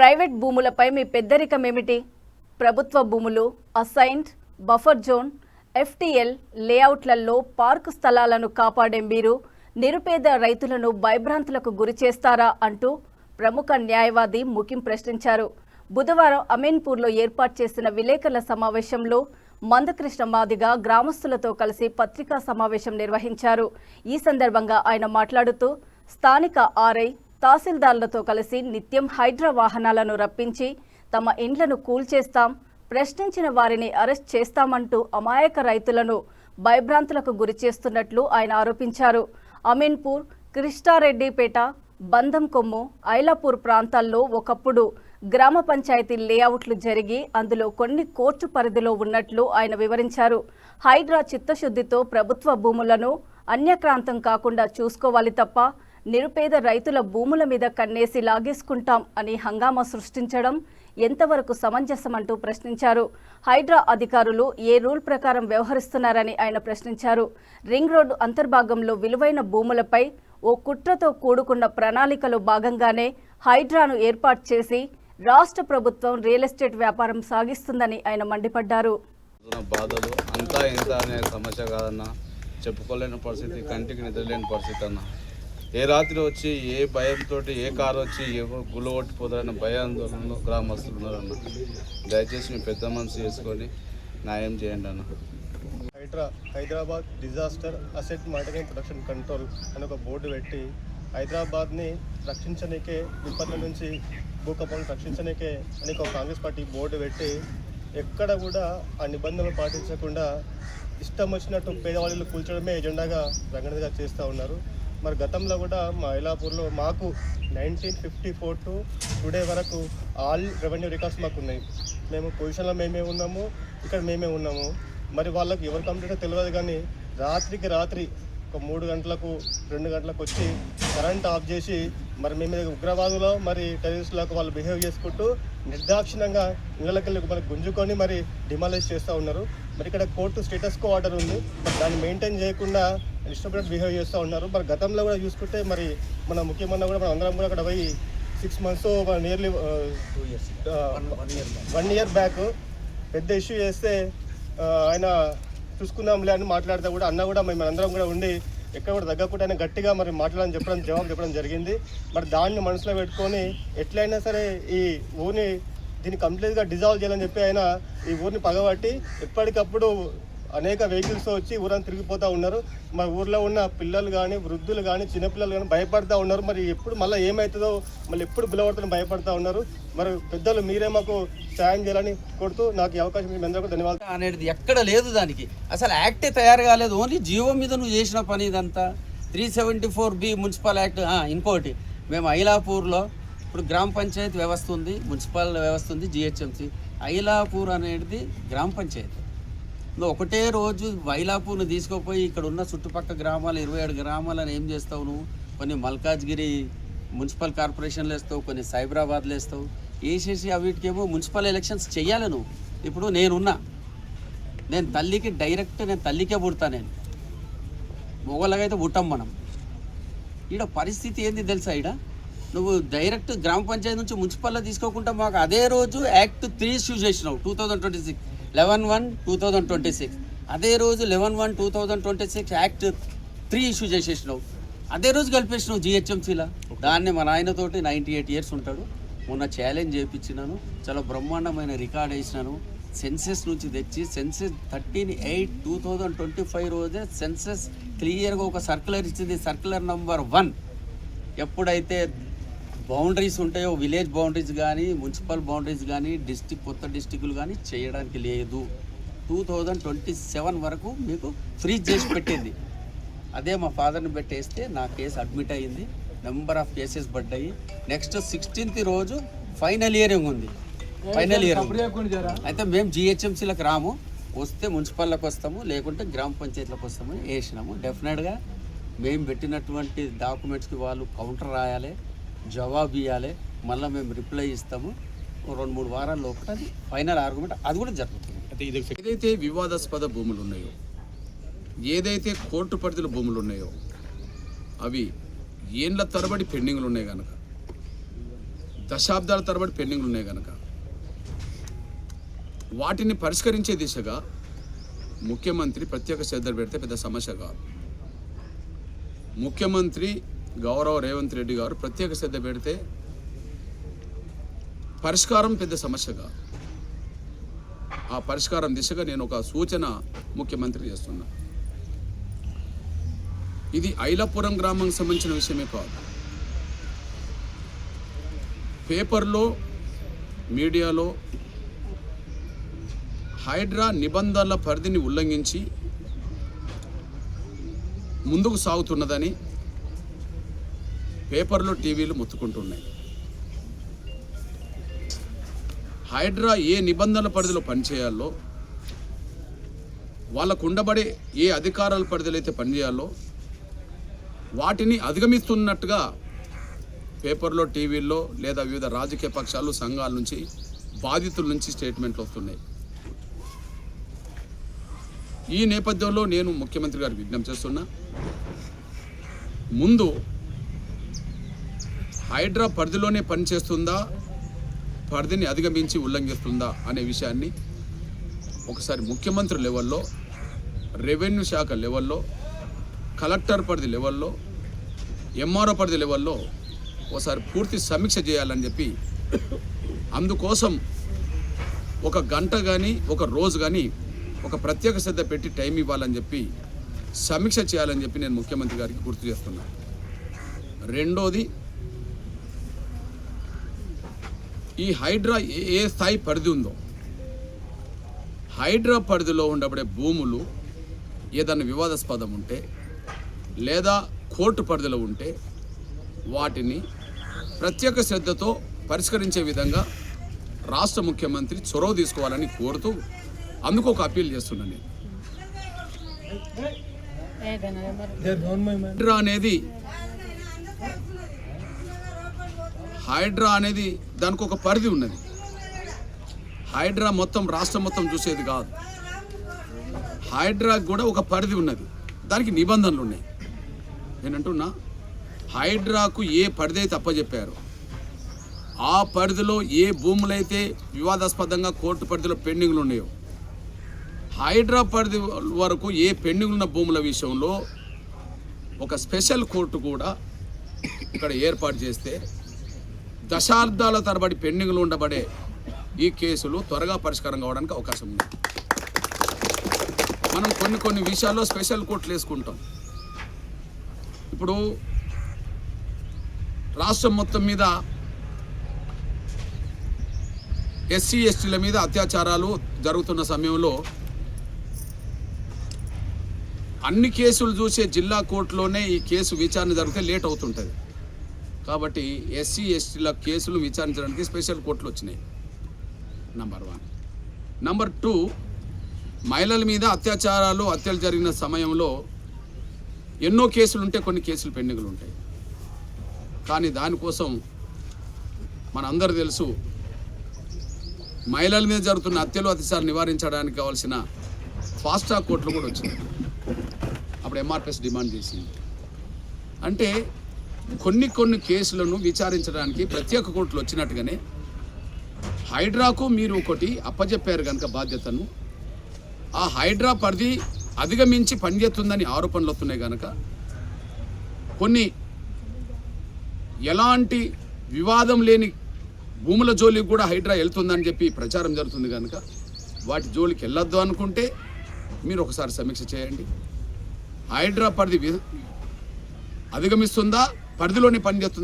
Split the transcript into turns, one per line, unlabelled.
Private భూములపై మీ పెద్దరికం ఏమిటి? ప్రభుత్వ భూములు, అసైన్డ్, బఫర్ జోన్, ఎఫ్టీఎల్ లేఅవుట్లలో పార్కు స్థలాలను కాపాడే మీరు నిరుపేద రైతులను భయభ్రాంతులకు గురి చేస్తారా అంటూ ప్రముఖ న్యాయవాది ముకిం ప్రశ్నించారు. బుధవారం అమీన్పూర్లో ఏర్పాటు చేసిన విలేకరుల సమావేశంలో మందకృష్ణ మాదిగ గ్రామస్తులతో కలిసి పత్రికా సమావేశం నిర్వహించారు. ఈ సందర్భంగా ఆయన మాట్లాడుతూ స్థానిక ఆర్ఐ, తహసీల్దార్లతో కలిసి నిత్యం హైడ్రా వాహనాలను రప్పించి తమ ఇండ్లను కూల్చేస్తాం, ప్రశ్నించిన వారిని అరెస్ట్ చేస్తామంటూ అమాయక రైతులను భయభ్రాంతులకు గురి చేస్తున్నట్లు ఆయన ఆరోపించారు. అమీన్పూర్, కృష్ణారెడ్డిపేట, బంధం కొమ్ము, ఐలాపూర్ ప్రాంతాల్లో ఒకప్పుడు గ్రామ పంచాయతీ లేఅవుట్లు జరిగి అందులో కొన్ని కోర్టు పరిధిలో ఉన్నట్లు ఆయన వివరించారు. హైడ్రా చిత్తశుద్ధితో ప్రభుత్వ భూములను అన్యక్రాంతం కాకుండా చూసుకోవాలి తప్ప నిరుపేద రైతుల భూముల మీద కన్నేసి లాగేసుకుంటాం అని హంగామా సృష్టించడం ఎంతవరకు సమంజసమంటూ ప్రశ్నించారు. హైడ్రా అధికారులు ఏ రూల్ ప్రకారం వ్యవహరిస్తున్నారని ఆయన ప్రశ్నించారు. రింగ్ రోడ్డు అంతర్భాగంలో విలువైన భూములపై ఓ కుట్రతో కూడుకున్న ప్రణాళికలో భాగంగానే హైడ్రాను ఏర్పాటు చేసి రాష్ట్ర ప్రభుత్వం రియల్ ఎస్టేట్ వ్యాపారం సాగిస్తుందని ఆయన మండిపడ్డారు.
బాధలు అంతా ఎంత అనే సమస్య కాదన్నా, చెప్పుకోలేని పరిస్థితి, కంటికి నిద్రలేని పరిస్థితి అన్న. ఏ రాత్రి వచ్చి ఏ భయంతో ఏ కారు వచ్చి గుళ్ళు కొట్టిపోతారన్న భయాందోళనలో గ్రామస్తులు ఉన్నారన్న. దయచేసి మీ పెద్ద మనసు చేసుకొని న్యాయం చేయండి అన్న.
Hyderabad disaster asset monitoring protection control అని ఒక బోర్డు పెట్టి హైదరాబాద్ని రక్షించడానికే, విపత్తుల నుంచి భూకంపాలను రక్షించడానికే అని ఒక కాంగ్రెస్ పార్టీ బోర్డు పెట్టి ఎక్కడ కూడా ఆ నిబంధనలు పాటించకుండా ఇష్టం వచ్చినట్టు పేదవాళ్ళు కూల్చడమే ఎజెండాగా రంగనదిగా చేస్తూ ఉన్నారు. మరి గతంలో కూడా మా ఐలాపూర్లో మాకు 1954 టు టుడే వరకు ఆల్ రెవెన్యూ రికార్డ్స్ మాకు ఉన్నాయి. మేము పొజిషన్లో మేమే ఉన్నాము, ఇక్కడ మేమే ఉన్నాము. మరి వాళ్ళకి ఎవరు కంప్లీట్గా తెలియదు, కానీ రాత్రికి రాత్రి ఒక 3 గంటలకు 2 గంటలకు వచ్చి కరెంట్ ఆఫ్ చేసి మరి మేము ఉగ్రవాదులో మరి టెర్రరిస్టులకు వాళ్ళు బిహేవ్ చేసుకుంటూ నిర్దాక్షిణ్యంగా ఇళ్ళకెళ్ళి మరి గుంజుకొని మరి డిమాలిష్ చేస్తూ ఉన్నారు. మరి ఇక్కడ కోర్టు స్టేటస్ కో ఆర్డర్ ఉంది, మరి దాన్ని మెయింటైన్ చేయకుండా ఇష్టపడి బిహేవ్ చేస్తూ ఉన్నారు. మరి గతంలో కూడా చూసుకుంటే మరి మన ముఖ్యమంత్రి కూడా మనం అందరం కూడా అక్కడ పోయి 6 months నియర్లీ 1 year బ్యాక్ పెద్ద ఇష్యూ చేస్తే ఆయన చూసుకుందాంలే అని మాట్లాడితే కూడా అన్న కూడా మేము అందరం కూడా ఉండి ఎక్కడ కూడా తగ్గకుండా ఆయన గట్టిగా మరి మాట్లాడని జవాబు చెప్పడం జరిగింది. మరి దాన్ని మనసులో పెట్టుకొని ఎట్లయినా సరే ఈ ఊరిని దీన్ని కంప్లీట్గా డిజాల్వ్ చేయాలని చెప్పి ఆయన ఈ ఊరిని పగబట్టి ఎప్పటికప్పుడు అనేక వెహికల్స్ వచ్చి ఊరంతా తిరిగిపోతూ ఉన్నారు. మరి ఊర్లో ఉన్న పిల్లలు కానీ, వృద్ధులు కానీ, చిన్నపిల్లలు కానీ భయపడుతూ ఉన్నారు. మరి ఎప్పుడు మళ్ళీ ఏమవుతుందో, మళ్ళీ ఎప్పుడు బిలవడుతుందో భయపడుతూ ఉన్నారు. మరి పెద్దలు మీరే మాకు సాయం చేయాలని కోరుతూ నాకు ఈ అవకాశం మీ అందరికీ ధన్యవాదాలు.
అనేది ఎక్కడ లేదు, దానికి అసలు యాక్టే తయారు కాలేదు. ఓన్లీ జీవో మీద నువ్వు చేసిన పని ఇదంతా. 374B municipal act. ఇంకోటి, మేము ఐలాపూర్లో ఇప్పుడు గ్రామ పంచాయతీ వ్యవస్థ ఉంది, మున్సిపల్ వ్యవస్థ ఉంది, జిహెచ్ఎంసీ. ఐలాపూర్ అనేది గ్రామ పంచాయతీ. నువ్వు ఒకటే రోజు వైలాపూర్ను తీసుకుపోయి ఇక్కడ ఉన్న చుట్టుపక్కల గ్రామాలు 27 గ్రామాలను ఏం చేస్తావు నువ్వు? కొన్ని మల్కాజ్గిరి మున్సిపల్ కార్పొరేషన్లు వేస్తావు, కొన్ని సైబరాబాద్లో వేస్తావు. వేసేసి వీటికేమో మున్సిపల్ ఎలక్షన్స్ చెయ్యాలి నువ్వు. ఇప్పుడు నేను తల్లికి డైరెక్ట్ తల్లికే పుడతా. నేను మొగలకైతే పుట్టాం మనం. ఈడ పరిస్థితి ఏంది తెలుసా? ఈడ నువ్వు డైరెక్ట్ గ్రామ పంచాయతీ నుంచి మున్సిపల్లో తీసుకోకుండా మాకు అదే రోజు యాక్ట్ 3 ఇష్యూ చేసినావు 2026, 11/1/2026. అదే రోజు 11/1/2026 యాక్ట్ 3 ఇష్యూ చేసేసినావు. అదే రోజు కలిపేసినావు జిహెచ్ఎంసీలో. దాన్ని మా నాయనతోటి 98 years ఉంటాడు. మొన్న ఛాలెంజ్ చేయించినాను, చాలా బ్రహ్మాండమైన రికార్డ్ వేసినాను. సెన్సెస్ నుంచి తెచ్చి సెన్సెస్ 13/8/2025 రోజే సెన్సెస్ క్లియర్గా ఒక సర్క్యులర్ ఇచ్చింది. Circular number 1. ఎప్పుడైతే బౌండరీస్ ఉంటాయో, విలేజ్ బౌండరీస్ కానీ, మున్సిపల్ బౌండరీస్ కానీ, కొత్త డిస్టిక్లు కానీ చేయడానికి లేదు. 2027 వరకు మీకు ఫ్రీజ్ చేసి పెట్టింది. అదే మా ఫాదర్ని పెట్టేస్తే నా కేసు అడ్మిట్ అయ్యింది. నెంబర్ ఆఫ్ కేసెస్ పడ్డాయి. నెక్స్ట్ 16th రోజు ఫైనల్ హియరింగ్ ఉంది. ఫైనల్ హియరింగ్ అయితే మేము జిహెచ్ఎంసీలకు రాము, వస్తే మున్సిపల్లోకి వస్తాము, లేకుంటే గ్రామ పంచాయతీలకు వస్తామని వేసినాము. డెఫినెట్గా మేము పెట్టినటువంటి డాక్యుమెంట్స్కి వాళ్ళు కౌంటర్ రాయాలి, జవాబు ఇవ్వాలి, మళ్ళీ మేము రిప్లై ఇస్తాము. 2-3 వారాల లోపల అది ఫైనల్ ఆర్గ్యుమెంట్ అది కూడా జరుగుతుంది.
ఏదైతే వివాదాస్పద భూములు ఉన్నాయో, ఏదైతే కోర్టు పరిధిలో భూములు ఉన్నాయో, అవి ఏండ్ల తరబడి పెండింగ్లు ఉన్నాయి కనుక దశాబ్దాల తరబడి పెండింగ్లు ఉన్నాయి కనుక వాటిని పరిష్కరించే దిశగా ముఖ్యమంత్రి ప్రత్యేక శ్రద్ధ పెడితే పెద్ద సమస్య కాదు. ముఖ్యమంత్రి గౌరవ రేవంత్ రెడ్డి గారు ప్రత్యేక శ్రద్ధ పెడితే పరిష్కారం పెద్ద సమస్య కాదు. ఆ పరిష్కారం దిశగా నేను ఒక సూచన ముఖ్యమంత్రి చేస్తున్నా. ఇది ఐలాపురం గ్రామానికి సంబంధించిన విషయమే కాదు. పేపర్లో మీడియాలో హైడ్రా నిబంధనల పరిధిని ఉల్లంఘించి ముందుకు సాగుతున్నదని పేపర్లో టీవీలు మొత్తుకుంటున్నాయి. హైడ్రా ఏ నిబంధనల పరిధిలో పనిచేయాలో, వాళ్ళకు ఉండబడే ఏ అధికారాల పరిధిలో అయితే పనిచేయాలో వాటిని అధిగమిస్తున్నట్టుగా పేపర్లో టీవీల్లో లేదా వివిధ రాజకీయ పక్షాలు సంఘాల నుంచి బాధితుల నుంచి స్టేట్మెంట్లు వస్తున్నాయి. ఈ నేపథ్యంలో నేను ముఖ్యమంత్రి గారికి విజ్ఞప్తి చేస్తున్నా, ముందు హైడ్రా పరిధిలోనే పనిచేస్తుందా, పరిధిని అధిగమించి ఉల్లంఘిస్తుందా అనే విషయాన్ని ఒకసారి ముఖ్యమంత్రి లెవెల్లో, రెవెన్యూ శాఖ లెవెల్లో, కలెక్టర్ పరిధి లెవెల్లో, ఎంఆర్ఓ పరిధి లెవెల్లో ఒకసారి పూర్తి సమీక్ష చేయాలని చెప్పి, అందుకోసం ఒక గంట కానీ ఒక రోజు కానీ ఒక ప్రత్యేక శ్రద్ధ పెట్టి టైం ఇవ్వాలని చెప్పి సమీక్ష చేయాలని చెప్పి నేను ముఖ్యమంత్రి గారికి గుర్తు చేస్తున్నాను. రెండోది, ఈ హైడ్రా ఏ స్థాయి పరిధి ఉందో, హైడ్రా పరిధిలో ఉండబడే భూములు ఏదైనా వివాదాస్పదం ఉంటే లేదా కోర్టు పరిధిలో ఉంటే వాటిని ప్రత్యేక శ్రద్ధతో పరిష్కరించే విధంగా రాష్ట్ర ముఖ్యమంత్రి చొరవ తీసుకోవాలని కోరుతూ అందుకు ఒక అప్పీల్ చేస్తున్నాను. హైడ్రా అనేది దానికి ఒక పరిధి ఉన్నది. హైడ్రా మొత్తం రాష్ట్రం మొత్తం చూసేది కాదు. హైడ్రాకి కూడా ఒక పరిధి ఉన్నది, దానికి నిబంధనలు ఉన్నాయి. నేనంటున్నా, హైడ్రాకు ఏ పరిధి అయితే అప్పచెప్పారో ఆ పరిధిలో ఏ భూములైతే వివాదాస్పదంగా కోర్టు పరిధిలో పెండింగ్లు ఉన్నాయో, హైడ్రా పరిధి వరకు ఏ పెండింగ్ ఉన్న భూముల విషయంలో ఒక స్పెషల్ కోర్టు కూడా ఇక్కడ ఏర్పాటు చేస్తే దశాబ్దాల తరబడి పెండింగ్లు ఉండబడే ఈ కేసులు త్వరగా పరిష్కారం కావడానికి అవకాశం ఉంది. మనం కొన్ని విషయాల్లో స్పెషల్ కోర్టులు వేసుకుంటాం. ఇప్పుడు రాష్ట్రం మొత్తం మీద ఎస్సీ ఎస్టీల మీద అత్యాచారాలు జరుగుతున్న సమయంలో అన్ని కేసులు చూసే జిల్లా కోర్టులోనే ఈ కేసు విచారణ జరిగితే లేట్ అవుతుంటుంది. కాబట్టి ఎస్సీ ఎస్టీల కేసులు విచారించడానికి స్పెషల్ కోర్టులు వచ్చినాయి. నంబర్ 1. నంబర్ 2, మహిళల మీద అత్యాచారాలు హత్యలు జరిగిన సమయంలో ఎన్నో కేసులు ఉంటే కొన్ని కేసులు పెండింగ్లు ఉంటాయి. కానీ దానికోసం మనందరూ తెలుసు, మహిళల మీద జరుగుతున్న హత్యలు అత్యాచారాలు నివారించడానికి కావాల్సిన ఫాస్ట్ ట్రాక్ కోర్టులు కూడా వచ్చినాయి. అప్పుడు ఎంఆర్పిఎస్ డిమాండ్ చేసింది. అంటే కొన్ని కేసులను విచారించడానికి ప్రత్యేక కోర్టులు వచ్చినట్టుగానే హైడ్రాకు మీరు ఒకటి అప్పచెప్పారు కనుక బాధ్యతను, ఆ హైడ్రా పరిధి అధిగమించి పనిచేస్తుందని ఆరోపణలు వస్తున్నాయి కనుక కొన్ని ఎలాంటి వివాదం లేని భూముల జోలికి కూడా హైడ్రా వెళ్తుందని చెప్పి ప్రచారం జరుగుతుంది కనుక వాటి జోలికి వెళ్ళొద్దు అనుకుంటే మీరు ఒకసారి సమీక్ష చేయండి. హైడ్రా పరిధి అధిగమిస్తుందా, పరిధిలోనే పనిచేస్తుందా